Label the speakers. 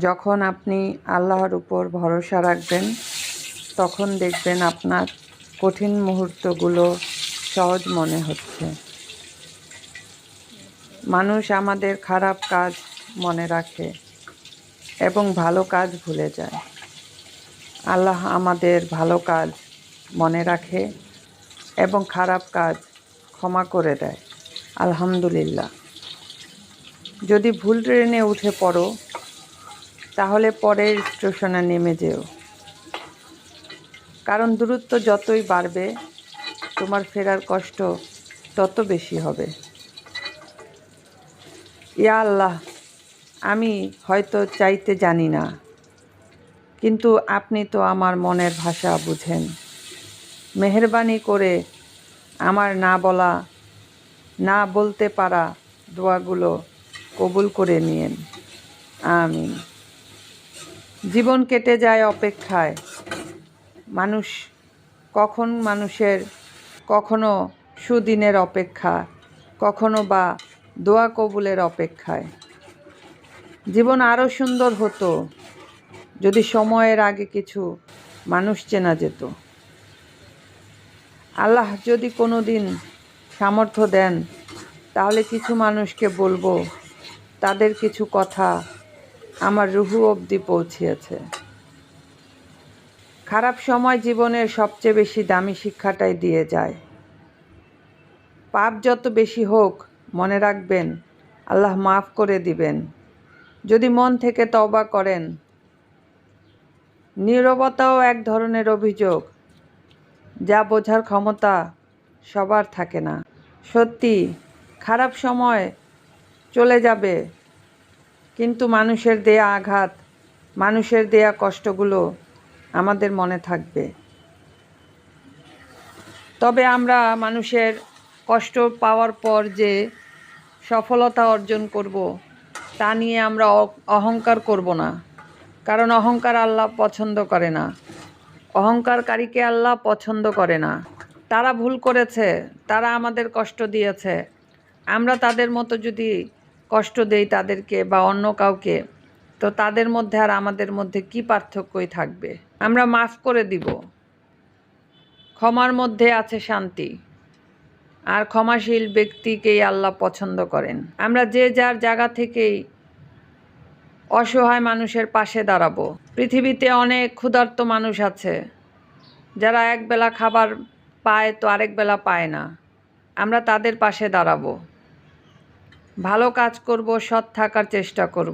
Speaker 1: যখন আপনি আল্লাহর উপর ভরসা রাখবেন, তখন দেখবেন আপনার কঠিন মুহূর্তগুলো সহজ মনে হচ্ছে। মানুষ আমাদের খারাপ কাজ মনে রাখে এবং ভালো কাজ ভুলে যায়। আল্লাহ আমাদের ভালো কাজ মনে রাখে এবং খারাপ কাজ ক্ষমা করে দেয়। আলহামদুলিল্লাহ। যদি ভুল ট্রেনে উঠে পড়ো, তাহলে পরের স্টেশনে নেমে যেও, কারণ দূরত্ব যতই বাড়বে তোমার ফেরার কষ্ট তত বেশি হবে। ইয়া আল্লাহ, আমি হয়তো চাইতে জানি না, কিন্তু আপনি তো আমার মনের ভাষা বুঝেন। মেহেরবানি করে আমার না বলতে পারা দোয়াগুলো কবুল করে নিয়েন। আমিন। জীবন কেটে যায় অপেক্ষায়। মানুষের কখনো সুদিনের অপেক্ষা, কখনো বা দোয়া কবুলের অপেক্ষায়। জীবন আরও সুন্দর হতো যদি সময়ের আগে কিছু মানুষ চেনা যেত। আল্লাহ যদি কোনো দিন সামর্থ্য দেন, তাহলে কিছু মানুষকে বলবো, তাদের কিছু কথা আমার রুহু অবধি পৌঁছিয়েছে। খারাপ সময় জীবনের সবচেয়ে বেশি দামি শিক্ষাটাই দিয়ে যায়। পাপ যত বেশি হোক, মনে রাখবেন আল্লাহ মাফ করে দিবেন, যদি মন থেকে তওবা করেন। নীরবতাও এক ধরনের অভিযোগ, যা বোঝার ক্ষমতা সবার থাকে না। সত্যি, খারাপ সময় চলে যাবে, কিন্তু মানুষের দেয়া আঘাত, মানুষের দেয়া কষ্টগুলো আমাদের মনে থাকবে। তবে আমরা মানুষের কষ্ট পাওয়ার পর যে সফলতা অর্জন করব, তা নিয়ে আমরা অহংকার করব না, কারণ অহংকার আল্লাহ পছন্দ করে না। অহংকারকারীকে আল্লাহ পছন্দ করে না। তারা ভুল করেছে, তারা আমাদের কষ্ট দিয়েছে। আমরা তাদের মতো যদি কষ্ট দেই তাদেরকে বা অন্য কাউকে, তো তাদের মধ্যে আর আমাদের মধ্যে কি পার্থক্যই থাকবে? আমরা মাফ করে দিব। ক্ষমার মধ্যে আছে শান্তি, আর ক্ষমাশীল ব্যক্তিকেই আল্লাহ পছন্দ করেন। আমরা যে যার জায়গা থেকেই অসহায় মানুষের পাশে দাঁড়াবো। পৃথিবীতে অনেক ক্ষুধার্ত মানুষ আছে, যারা একবেলা খাবার পায় তো আরেক বেলা পায় না। আমরা তাদের পাশে দাঁড়াবো, ভালো কাজ করব, সৎ থাকার চেষ্টা করব।